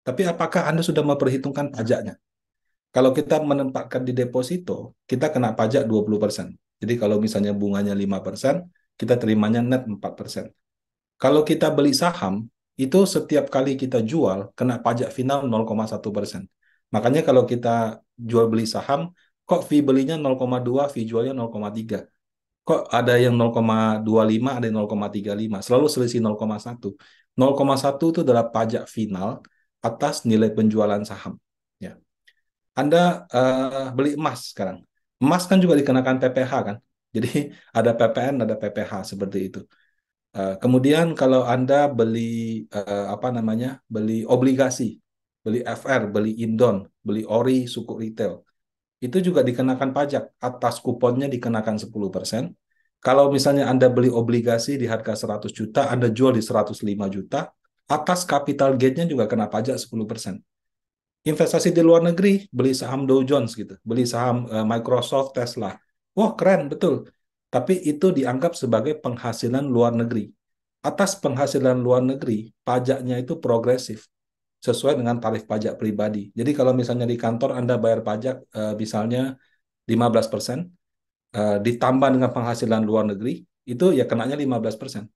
Tapi apakah Anda sudah memperhitungkan pajaknya? Kalau kita menempatkan di deposito, kita kena pajak 20%. Jadi kalau misalnya bunganya 5%, kita terimanya net 4%. Kalau kita beli saham, itu setiap kali kita jual, kena pajak final 0,1%. Makanya kalau kita jual beli saham, kok fee belinya 0,2, fee jualnya 0,3. Kok ada yang 0,25, ada yang 0,35. Selalu selisih 0,1. 0,1 itu adalah pajak final atas nilai penjualan saham. Ya. Anda beli emas sekarang. Emas kan juga dikenakan PPh kan. Jadi ada PPN, ada PPh seperti itu. Kemudian kalau Anda beli apa namanya? Beli obligasi, beli FR, beli Indon, beli ORI suku retail, itu juga dikenakan pajak. Atas kuponnya dikenakan 10%. Kalau misalnya Anda beli obligasi di harga 100 juta, Anda jual di 105 juta, atas capital gain-nya juga kena pajak 10%. Investasi di luar negeri, beli saham Dow Jones gitu, beli saham Microsoft, Tesla. Wah, keren, betul. Tapi itu dianggap sebagai penghasilan luar negeri. Atas penghasilan luar negeri, pajaknya itu progresif sesuai dengan tarif pajak pribadi. Jadi kalau misalnya di kantor Anda bayar pajak misalnya 15%, ditambah dengan penghasilan luar negeri, itu ya kenanya 15%.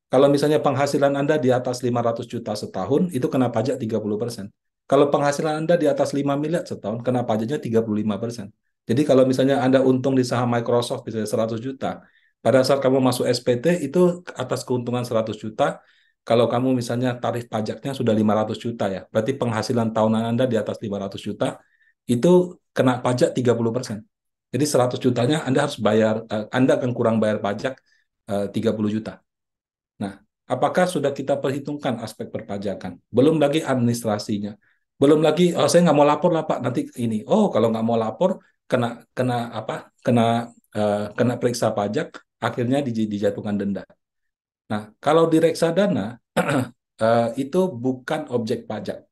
Kalau misalnya penghasilan Anda di atas 500 juta setahun, itu kena pajak 30%. Kalau penghasilan Anda di atas 5 miliar setahun, kena pajaknya 35%. Jadi kalau misalnya Anda untung di saham Microsoft, misalnya 100 juta, pada saat kamu masuk SPT, itu atas keuntungan 100 juta, kalau kamu misalnya tarif pajaknya sudah 500 juta ya, berarti penghasilan tahunan Anda di atas 500 juta, itu kena pajak 30%. Jadi 100 jutanya Anda harus bayar, Anda akan kurang bayar pajak 30 juta. Nah, apakah sudah kita perhitungkan aspek perpajakan? Belum lagi administrasinya. Belum lagi, oh saya nggak mau lapor lah Pak, nanti ini. Oh, kalau nggak mau lapor, kena kena apa? Kena kena periksa pajak, akhirnya dijatuhkan denda. Nah, kalau di reksadana itu bukan objek pajak.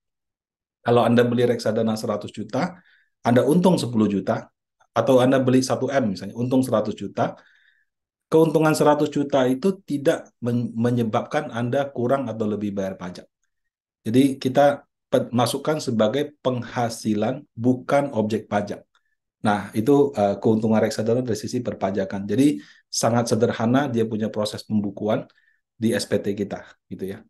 Kalau Anda beli reksadana 100 juta, Anda untung 10 juta, atau Anda beli 1M misalnya, untung 100 juta, keuntungan 100 juta itu tidak menyebabkan Anda kurang atau lebih bayar pajak. Jadi kita masukkan sebagai penghasilan bukan objek pajak. Nah, itu keuntungan reksadana dari sisi perpajakan. Jadi sangat sederhana dia punya proses pembukuan di SPT kita gitu ya.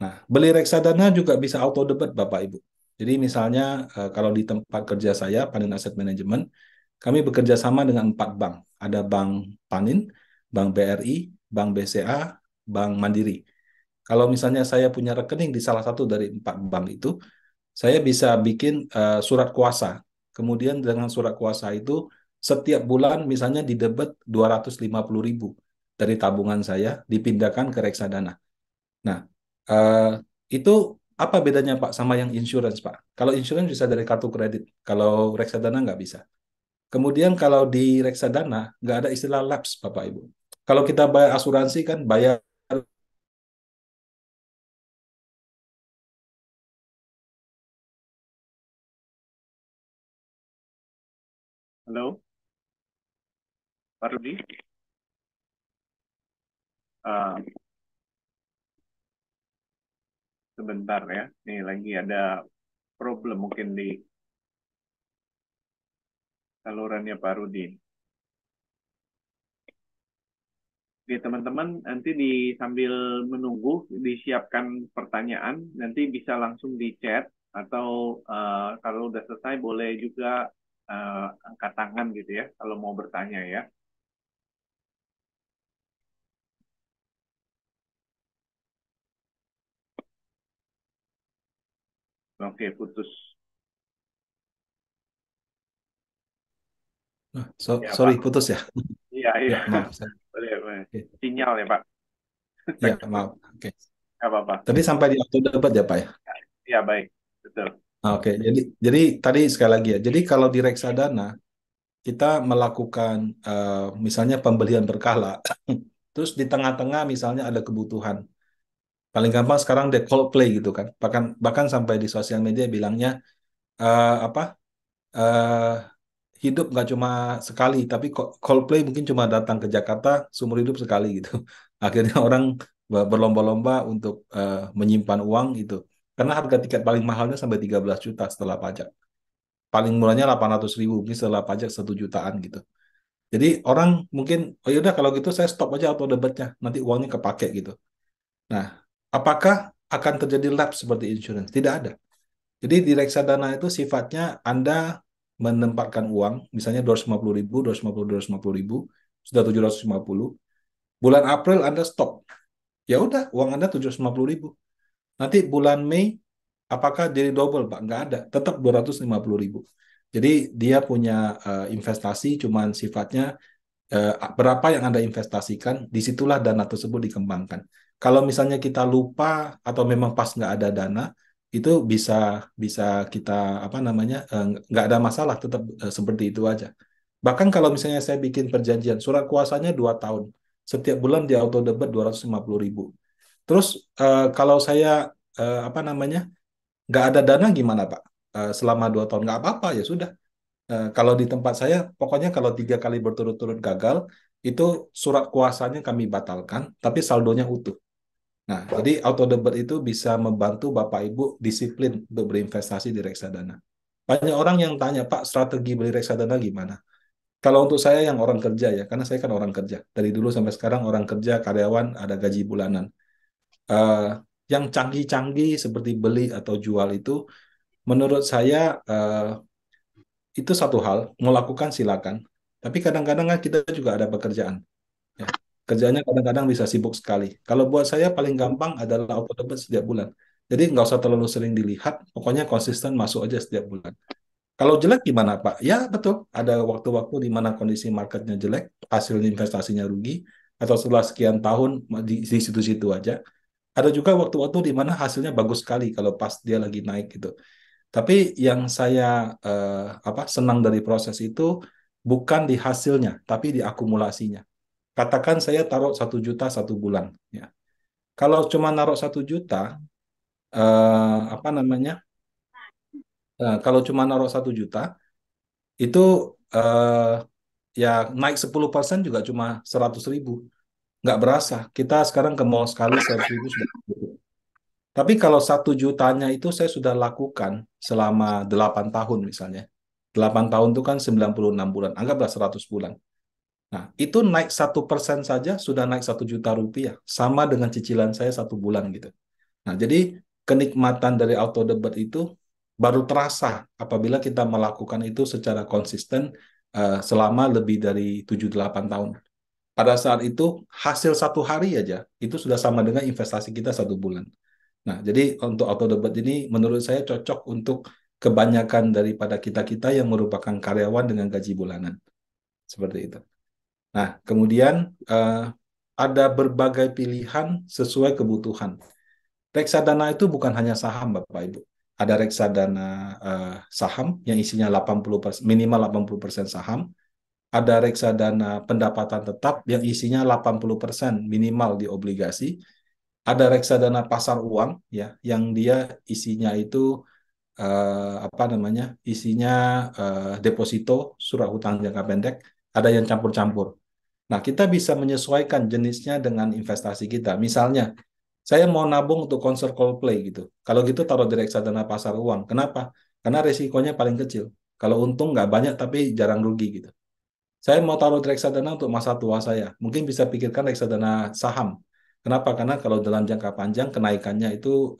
Nah, beli reksadana juga bisa auto debit Bapak Ibu. Jadi misalnya kalau di tempat kerja saya, Panin Asset Management, kami bekerja sama dengan 4 bank. Ada Bank Panin, Bank BRI, Bank BCA, Bank Mandiri. Kalau misalnya saya punya rekening di salah satu dari 4 bank itu, saya bisa bikin surat kuasa. Kemudian dengan surat kuasa itu, setiap bulan misalnya didebet 250.000 dari tabungan saya, dipindahkan ke reksadana. Nah, eh, itu apa bedanya Pak sama yang insurance Pak? Kalau insurance bisa dari kartu kredit, kalau reksadana nggak bisa. Kemudian kalau di reksadana nggak ada istilah lapse Bapak Ibu. Kalau kita bayar asuransi kan bayar. Halo, Pak Rudi. Ah, sebentar ya. Nih lagi ada problem mungkin di salurannya Pak Rudi. Oke, teman-teman, nanti sambil menunggu disiapkan pertanyaan, nanti bisa langsung di chat atau kalau udah selesai boleh juga angkat tangan gitu ya kalau mau bertanya ya. Oke, putus. Ya, Sorry Pak. putus ya. Iya, iya. Ya maaf. Boleh, boleh. Oke. Sinyal ya, Pak. Ya maaf. Oke. Nggak apa-apa. Tadi sampai di auto dapat ya Pak ya. Iya, baik. Betul. Oke. Jadi tadi sekali lagi ya. Jadi kalau di reksadana kita melakukan misalnya pembelian berkala, terus di tengah-tengah misalnya ada kebutuhan. Paling gampang sekarang deh Coldplay gitu kan. Bahkan bahkan sampai di sosial media bilangnya apa eh, hidup nggak cuma sekali, tapi kok Coldplay mungkin cuma datang ke Jakarta seumur hidup sekali gitu. Akhirnya orang berlomba-lomba untuk menyimpan uang itu. Karena harga tiket paling mahalnya sampai 13 juta setelah pajak. Paling murahnya 800.000, mungkin setelah pajak 1 jutaan gitu. Jadi orang mungkin, oh yaudah kalau gitu saya stop aja auto debitnya, nanti uangnya kepake gitu. Nah, apakah akan terjadi lapse seperti insurance? Tidak ada. Jadi di reksadana itu sifatnya Anda menempatkan uang, misalnya 250.000, 250, 250.000, sudah 750. Bulan April Anda stop. Ya udah, uang Anda 750.000. Nanti bulan Mei, apakah jadi double, Pak? Nggak ada, tetap 250.000. Jadi dia punya investasi, cuman sifatnya berapa yang Anda investasikan, disitulah dana tersebut dikembangkan. Kalau misalnya kita lupa atau memang pas nggak ada dana, itu bisa bisa kita apa namanya nggak ada masalah, tetap seperti itu aja. Bahkan kalau misalnya saya bikin perjanjian, surat kuasanya 2 tahun, setiap bulan di auto debit 250.000. Terus kalau saya apa namanya nggak ada dana gimana Pak? Selama 2 tahun nggak apa-apa ya sudah. Kalau di tempat saya, pokoknya kalau 3 kali berturut-turut gagal, itu surat kuasanya kami batalkan, tapi saldonya utuh. Nah, jadi auto debit itu bisa membantu Bapak Ibu disiplin untuk berinvestasi di reksadana. Banyak orang yang tanya, Pak, strategi beli reksadana gimana? Kalau untuk saya yang orang kerja ya, karena saya kan orang kerja. Dari dulu sampai sekarang orang kerja, karyawan, ada gaji bulanan. Eh, yang canggih-canggih seperti beli atau jual itu, menurut saya itu satu hal, mau lakukan silakan. Tapi kadang-kadang kan kita juga ada pekerjaan. Ya. Kerjanya kadang-kadang bisa sibuk sekali. Kalau buat saya paling gampang adalah auto debit setiap bulan. Jadi nggak usah terlalu sering dilihat, pokoknya konsisten masuk aja setiap bulan. Kalau jelek gimana Pak? Ya betul, ada waktu-waktu di mana kondisi marketnya jelek, hasil investasinya rugi, atau setelah sekian tahun di situ-situ aja. Ada juga waktu-waktu di mana hasilnya bagus sekali kalau pas dia lagi naik gitu. Tapi yang saya senang dari proses itu bukan di hasilnya, tapi di akumulasinya. Katakan saya taruh 1 juta 1 bulan. Ya. Kalau cuma naruh 1 juta, apa namanya? Kalau cuma naruh 1 juta, itu eh, ya naik 10% juga cuma 100.000. Nggak berasa. Kita sekarang ke mall sekali 100.000 sudah. Tapi kalau 1 jutanya itu saya sudah lakukan selama 8 tahun misalnya. 8 tahun itu kan 96 bulan, anggaplah 100 bulan. Nah, itu naik 1% saja sudah naik 1 juta rupiah, sama dengan cicilan saya 1 bulan gitu. Nah, jadi kenikmatan dari auto debit itu baru terasa apabila kita melakukan itu secara konsisten selama lebih dari 7-8 tahun. Pada saat itu, hasil 1 hari aja, itu sudah sama dengan investasi kita 1 bulan. Nah, jadi untuk auto debit ini menurut saya cocok untuk kebanyakan daripada kita-kita yang merupakan karyawan dengan gaji bulanan. Seperti itu. Nah, kemudian ada berbagai pilihan sesuai kebutuhan. Reksadana itu bukan hanya saham, Bapak Ibu. Ada reksadana saham yang isinya 80%, minimal 80% saham. Ada reksadana pendapatan tetap yang isinya 80% minimal di obligasi. Ada reksadana pasar uang ya, yang dia isinya itu apa namanya? Isinya deposito, surat hutang jangka pendek, ada yang campur-campur. Nah, kita bisa menyesuaikan jenisnya dengan investasi kita. Misalnya, saya mau nabung untuk konser Coldplay gitu. Kalau gitu taruh di reksadana pasar uang. Kenapa? Karena resikonya paling kecil. Kalau untung nggak banyak tapi jarang rugi gitu. Saya mau taruh di reksadana untuk masa tua saya. Mungkin bisa pikirkan reksadana saham. Kenapa? Karena kalau dalam jangka panjang kenaikannya itu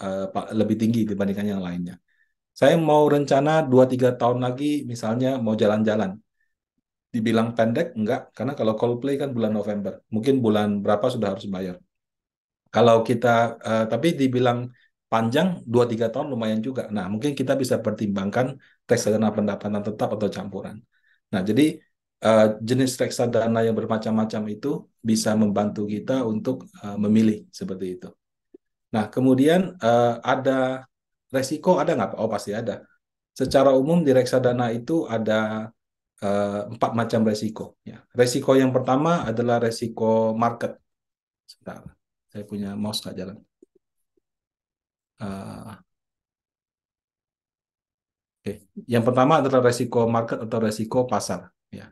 lebih tinggi dibandingkan yang lainnya. Saya mau rencana 2-3 tahun lagi misalnya mau jalan-jalan. Dibilang pendek, enggak. Karena kalau Coldplay kan bulan November. Mungkin bulan berapa sudah harus bayar. Kalau kita, tapi dibilang panjang, 2-3 tahun lumayan juga. Nah, mungkin kita bisa pertimbangkan reksadana pendapatan tetap atau campuran. Nah, jadi jenis reksadana yang bermacam-macam itu bisa membantu kita untuk memilih seperti itu. Nah, kemudian ada resiko ada nggak Pak? Oh, pasti ada. Secara umum di reksadana itu ada 4 macam resiko. Ya. Resiko yang pertama adalah resiko market. Sebentar, saya punya mouse nggak jalan. Eh, Oke. Yang pertama adalah resiko market atau resiko pasar. Ya.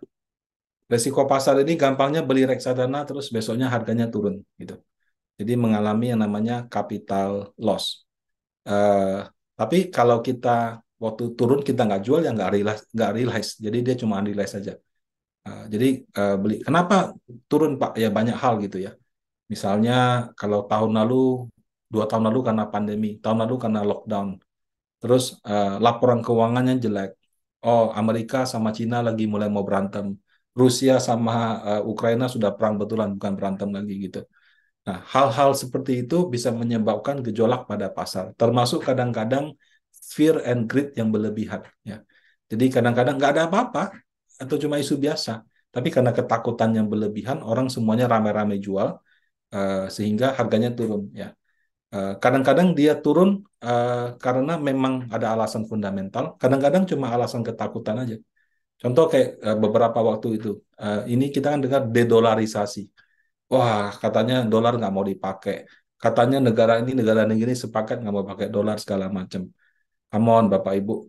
Resiko pasar ini gampangnya beli reksadana terus besoknya harganya turun gitu. Jadi mengalami yang namanya capital loss. Eh, tapi kalau kita waktu turun kita nggak jual ya nggak realize. Jadi dia cuma unrealize saja. Jadi beli. Kenapa turun Pak? Ya banyak hal gitu ya. Misalnya kalau tahun lalu, 2 tahun lalu karena pandemi, tahun lalu karena lockdown. Terus laporan keuangannya jelek. Oh, Amerika sama Cina lagi mulai mau berantem. Rusia sama Ukraina sudah perang betulan, bukan berantem lagi gitu. Nah, hal-hal seperti itu bisa menyebabkan gejolak pada pasar, termasuk kadang-kadang fear and greed yang berlebihan. Ya. Jadi kadang-kadang nggak ada apa-apa atau cuma isu biasa, tapi karena ketakutan yang berlebihan, orang semuanya rame-rame jual sehingga harganya turun. Ya. Kadang-kadang dia turun karena memang ada alasan fundamental, kadang-kadang cuma alasan ketakutan aja. Contoh kayak beberapa waktu itu, ini kita kan dengar dedolarisasi. Wah, katanya dolar nggak mau dipakai. Katanya negara ini sepakat nggak mau pakai dolar segala macam. Come on, Bapak Ibu.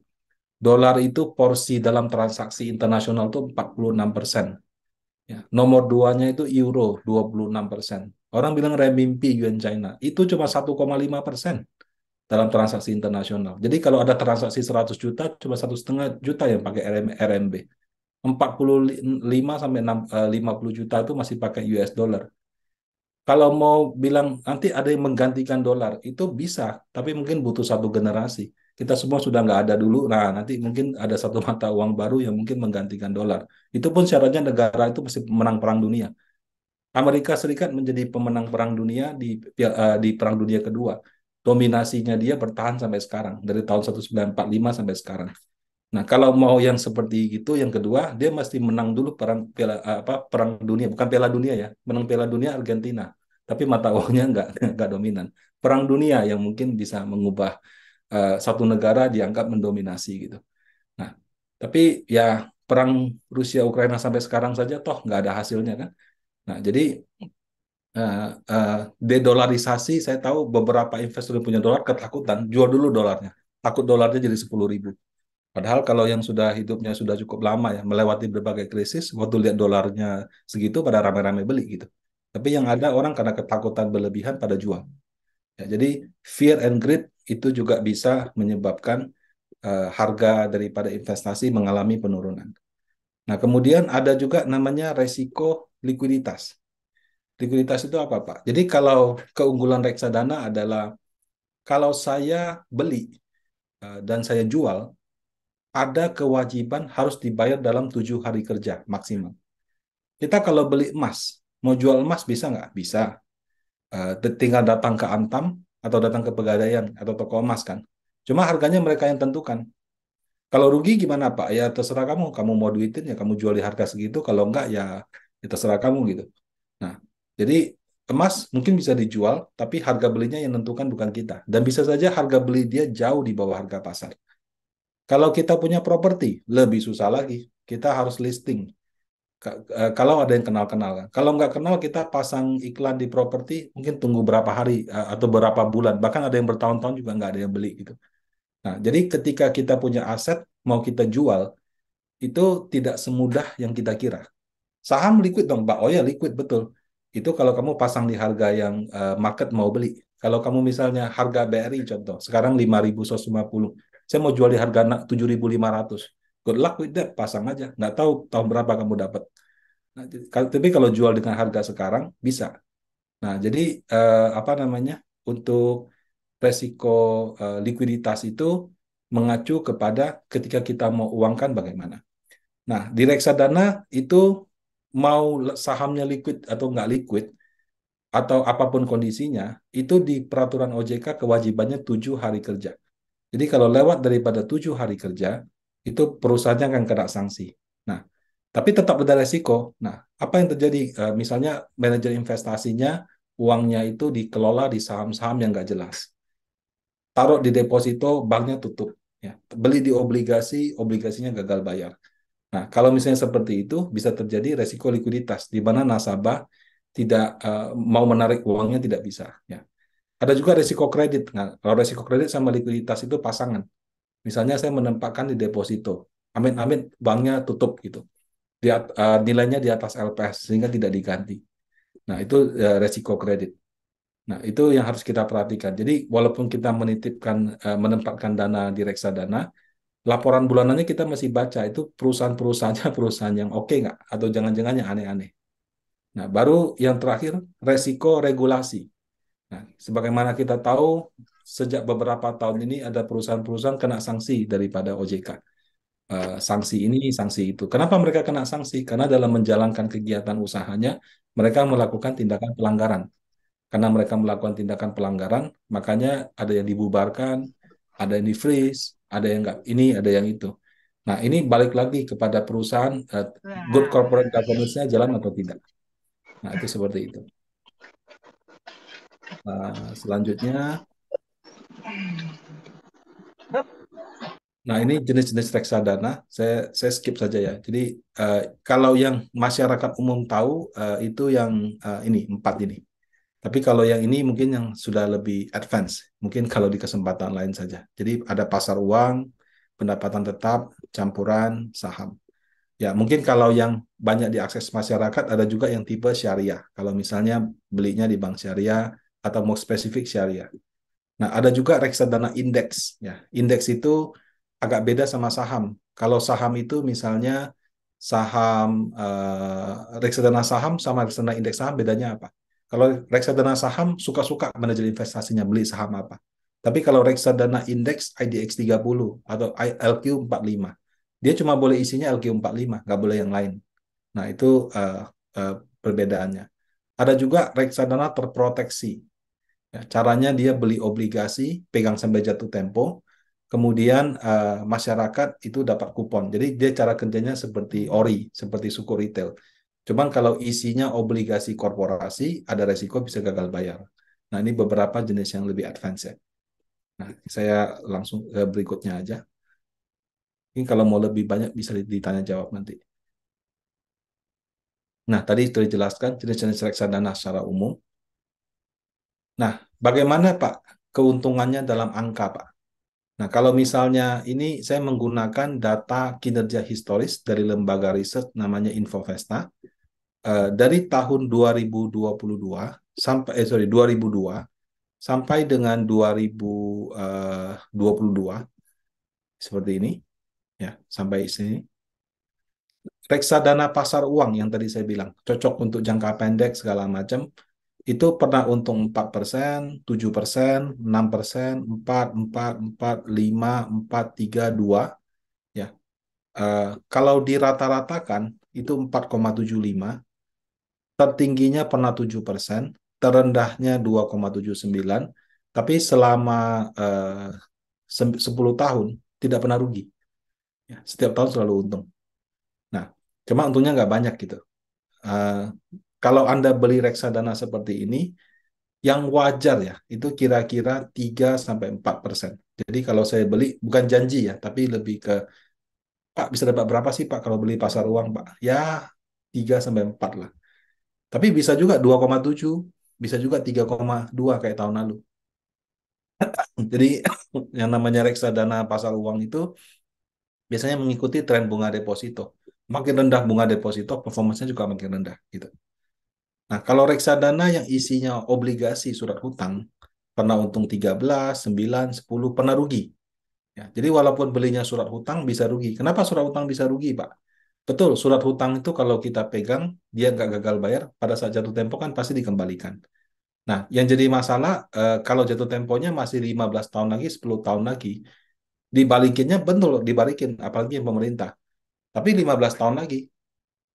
Dolar itu porsi dalam transaksi internasional tuh 46%. Ya. Nomor duanya itu euro 26%. Orang bilang renminbi yuan China. Itu cuma 1,5% dalam transaksi internasional. Jadi kalau ada transaksi 100 juta, cuma 1,5 juta yang pakai RMB. 50 juta itu masih pakai US dollar. Kalau mau bilang nanti ada yang menggantikan dolar, itu bisa, tapi mungkin butuh satu generasi. Kita semua sudah nggak ada dulu, nah nanti mungkin ada satu mata uang baru yang mungkin menggantikan dolar. Itu pun syaratnya negara itu mesti menang perang dunia. Amerika Serikat menjadi pemenang perang dunia di Perang Dunia Kedua. Dominasinya dia bertahan sampai sekarang, dari tahun 1945 sampai sekarang. Nah, kalau mau yang seperti itu, yang kedua, dia mesti menang dulu perang dunia, bukan Piala Dunia ya. Menang Piala Dunia Argentina, tapi mata uangnya nggak dominan. Perang dunia yang mungkin bisa mengubah satu negara dianggap mendominasi gitu. Nah, tapi ya perang Rusia Ukraina sampai sekarang saja toh nggak ada hasilnya kan. Nah, jadi eh, eh, dedolarisasi, saya tahu beberapa investor yang punya dolar ketakutan jual dulu dolarnya, takut dolarnya jadi 10.000. Padahal kalau yang sudah hidupnya sudah cukup lama ya, melewati berbagai krisis, waktu lihat dolarnya segitu pada rame-rame beli gitu. Tapi yang ada orang karena ketakutan berlebihan pada jual. Ya, jadi fear and greed itu juga bisa menyebabkan harga daripada investasi mengalami penurunan. Nah, kemudian ada juga namanya resiko likuiditas. Likuiditas itu apa, Pak? Jadi kalau keunggulan reksadana adalah kalau saya beli dan saya jual, ada kewajiban harus dibayar dalam 7 hari kerja maksimal. Kita kalau beli emas, mau jual emas bisa nggak? Bisa. Tinggal datang ke Antam atau datang ke Pegadaian atau toko emas kan. Cuma harganya mereka yang tentukan. Kalau rugi gimana Pak? Ya terserah kamu. Kamu mau duitin ya kamu jual di harga segitu. Kalau enggak ya terserah kamu gitu. Nah, jadi emas mungkin bisa dijual, tapi harga belinya yang tentukan bukan kita. Dan bisa saja harga beli dia jauh di bawah harga pasar. Kalau kita punya properti, lebih susah lagi. Kita harus listing. Kalau ada yang kenal-kenal kan. Kalau nggak kenal, kita pasang iklan di properti, mungkin tunggu berapa hari atau berapa bulan. Bahkan ada yang bertahun-tahun juga nggak ada yang beli gitu. Nah, jadi ketika kita punya aset, mau kita jual, itu tidak semudah yang kita kira. Saham liquid dong, Pak. Oh ya, liquid, betul. Itu kalau kamu pasang di harga yang market mau beli. Kalau kamu misalnya harga BRI contoh, sekarang 5.150. Saya mau jual di harga 7.500. Good luck with that, pasang aja. Nggak tahu tahun berapa kamu dapat. Nah, tapi kalau jual dengan harga sekarang, bisa. Nah, jadi apa namanya, untuk resiko likuiditas itu mengacu kepada ketika kita mau uangkan bagaimana. Nah, di reksadana itu mau sahamnya liquid atau nggak liquid, atau apapun kondisinya, itu di peraturan OJK kewajibannya 7 hari kerja. Jadi kalau lewat daripada 7 hari kerja, itu perusahaannya akan kena sanksi. Nah, tapi tetap ada resiko. Nah, apa yang terjadi? Misalnya manajer investasinya, uangnya itu dikelola di saham-saham yang nggak jelas. Taruh di deposito, banknya tutup. Ya. Beli di obligasi, obligasinya gagal bayar. Nah, kalau misalnya seperti itu, bisa terjadi resiko likuiditas, di mana nasabah tidak mau menarik uangnya tidak bisa. Ya. Ada juga resiko kredit. Nah, kalau resiko kredit sama likuiditas itu pasangan. Misalnya saya menempatkan di deposito, amit-amit banknya tutup gitu, nilainya di atas LPS sehingga tidak diganti. Nah, itu resiko kredit. Nah, itu yang harus kita perhatikan. Jadi, walaupun kita menempatkan dana di reksadana, laporan bulanannya kita masih baca itu perusahaan-perusahaannya perusahaan yang oke nggak, atau jangan-jangan yang aneh-aneh. Nah, baru yang terakhir, resiko regulasi. Nah, sebagaimana kita tahu, sejak beberapa tahun ini ada perusahaan-perusahaan kena sanksi daripada OJK. Sanksi ini, sanksi itu. Kenapa mereka kena sanksi? Karena dalam menjalankan kegiatan usahanya, mereka melakukan tindakan pelanggaran. Karena mereka melakukan tindakan pelanggaran, makanya ada yang dibubarkan, ada yang di-freeze, ada yang nggak ini, ada yang itu. Nah, ini balik lagi kepada perusahaan, good corporate governance-nya jalan atau tidak. Nah, itu seperti itu. Selanjutnya, nah ini jenis-jenis reksadana, saya skip saja ya. Jadi, kalau yang masyarakat umum tahu, itu yang ini, 4 ini. Tapi kalau yang ini mungkin yang sudah lebih advance, mungkin kalau di kesempatan lain saja. Jadi ada pasar uang, pendapatan tetap, campuran, saham. Ya, mungkin kalau yang banyak diakses masyarakat ada juga yang tipe syariah. Kalau misalnya belinya di bank syariah atau mau spesifik syariah. Nah, ada juga reksadana indeks. Ya, indeks itu agak beda sama saham. Kalau saham itu misalnya saham reksadana saham sama reksadana indeks saham bedanya apa? Kalau reksadana saham suka-suka manajer investasinya beli saham apa. Tapi kalau reksadana indeks IDX 30 atau LQ 45, dia cuma boleh isinya LQ 45, nggak boleh yang lain. Nah, itu uh, perbedaannya. Ada juga reksadana terproteksi. Ya, caranya dia beli obligasi, pegang sampai jatuh tempo, kemudian masyarakat itu dapat kupon. Jadi dia cara kerjanya seperti ori, seperti suku retail. Cuman kalau isinya obligasi korporasi, ada resiko bisa gagal bayar. Nah, ini beberapa jenis yang lebih advance ya. Nah, saya langsung ke berikutnya aja. Ini kalau mau lebih banyak bisa ditanya jawab nanti. Nah, tadi sudah dijelaskan jenis-jenis reksadana secara umum. Nah, bagaimana Pak keuntungannya dalam angka Pak? Nah, kalau misalnya ini saya menggunakan data kinerja historis dari lembaga riset namanya Infovesta. Dari tahun 2022 sampai 2002 sampai dengan 2022 seperti ini ya, sampai sini. Reksadana pasar uang yang tadi saya bilang cocok untuk jangka pendek segala macam itu pernah untung 4%, 7%, 6%, 4, 4, 4, 5, 4, 3, 2 ya. Kalau dirata-ratakan itu 4,75, tertingginya pernah 7%, terendahnya 2,79, tapi selama 10 tahun tidak pernah rugi. Ya, setiap tahun selalu untung. Nah, cuma untungnya nggak banyak gitu. Eh, Kalau Anda beli reksadana seperti ini, yang wajar ya, itu kira-kira 3-4%. Jadi kalau saya beli, bukan janji ya, tapi lebih ke, Pak bisa dapat berapa sih Pak kalau beli pasar uang Pak? Ya 3-4 lah. Tapi bisa juga 2,7, bisa juga 3,2 kayak tahun lalu. Jadi yang namanya reksadana pasar uang itu biasanya mengikuti tren bunga deposito. Makin rendah bunga deposito, performanya juga makin rendah gitu. Nah, kalau reksadana yang isinya obligasi surat hutang, pernah untung 13, 9, 10, pernah rugi. Ya, jadi walaupun belinya surat hutang bisa rugi. Kenapa surat hutang bisa rugi, Pak? Betul, surat hutang itu kalau kita pegang, dia nggak gagal bayar, pada saat jatuh tempo kan pasti dikembalikan. Nah, yang jadi masalah, kalau jatuh temponya masih 15 tahun lagi, 10 tahun lagi, dibalikinnya betul, dibalikin, apalagi yang pemerintah. Tapi 15 tahun lagi.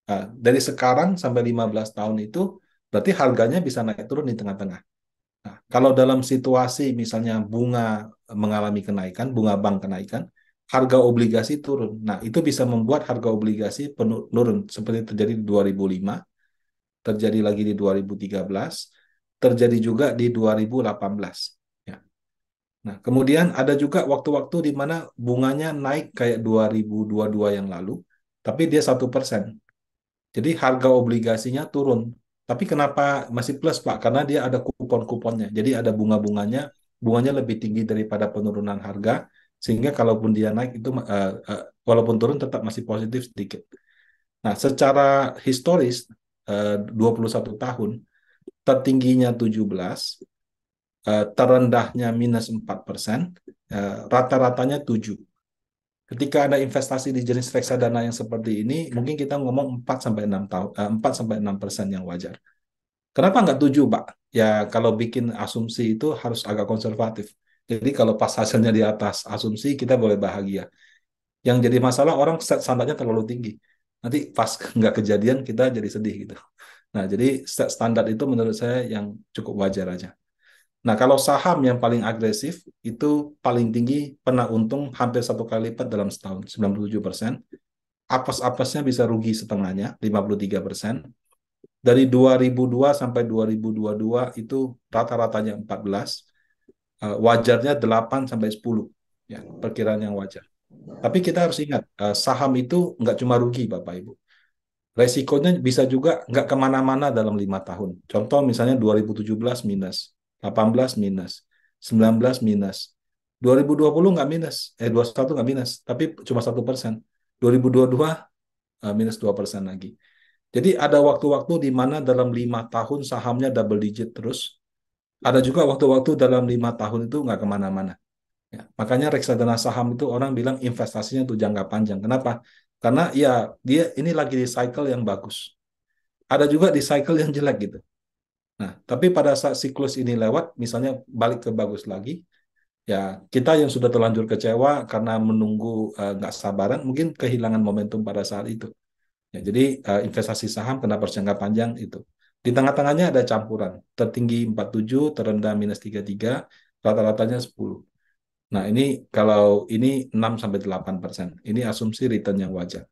Nah, dari sekarang sampai 15 tahun itu, berarti harganya bisa naik turun di tengah-tengah. Nah, kalau dalam situasi misalnya bunga mengalami kenaikan, bunga bank kenaikan, harga obligasi turun. Nah, itu bisa membuat harga obligasi menurun seperti terjadi di 2005, terjadi lagi di 2013, terjadi juga di 2018. Ya. Nah, kemudian ada juga waktu-waktu di mana bunganya naik kayak 2022 yang lalu, tapi dia 1%. Jadi harga obligasinya turun. Tapi kenapa masih plus, Pak? Karena dia ada kupon-kuponnya. Jadi ada bunga-bunganya, bunganya lebih tinggi daripada penurunan harga, sehingga kalaupun dia naik itu walaupun turun tetap masih positif sedikit. Nah, secara historis 21 tahun, tertingginya 17, terendahnya minus 4%, rata-ratanya 7. Ketika ada investasi di jenis reksadana yang seperti ini, mungkin kita ngomong 4 sampai 6 tahun, 4 sampai 6% yang wajar. Kenapa nggak 7, Pak? Ya, kalau bikin asumsi itu harus agak konservatif. Jadi kalau pas hasilnya di atas asumsi, kita boleh bahagia. Yang jadi masalah orang set standarnya terlalu tinggi. Nanti pas nggak kejadian, kita jadi sedih gitu. Nah, jadi set standar itu menurut saya yang cukup wajar aja. Nah, kalau saham yang paling agresif, itu paling tinggi pernah untung hampir 1 kali lipat dalam setahun, 97%. Apes-apesnya bisa rugi setengahnya, 53%. Dari 2002 sampai 2022 itu rata-ratanya 14, wajarnya 8 sampai 10, ya, perkiraan yang wajar. Tapi kita harus ingat, saham itu nggak cuma rugi, Bapak Ibu. Resikonya bisa juga nggak kemana-mana dalam 5 tahun. Contoh misalnya 2017 minus, 18 minus, 19 minus, 2020 nggak minus, 21 nggak minus, tapi cuma 1%. 2022 minus 2% lagi. Jadi ada waktu-waktu di mana dalam 5 tahun sahamnya double digit terus. Ada juga waktu-waktu dalam 5 tahun itu nggak kemana-mana. Ya, makanya reksadana saham itu orang bilang investasinya untuk jangka panjang. Kenapa? Karena ya dia ini lagi di cycle yang bagus. Ada juga di cycle yang jelek gitu. Nah, tapi pada saat siklus ini lewat, misalnya balik ke bagus lagi, ya kita yang sudah terlanjur kecewa karena menunggu nggak sabaran, mungkin kehilangan momentum pada saat itu. Ya, jadi investasi saham kenapa harus jangka panjang itu. Di tengah-tengahnya ada campuran. Tertinggi 47, terendah minus 33, rata-ratanya 10. Nah, ini kalau ini 6 sampai 8%. Ini asumsi return yang wajar.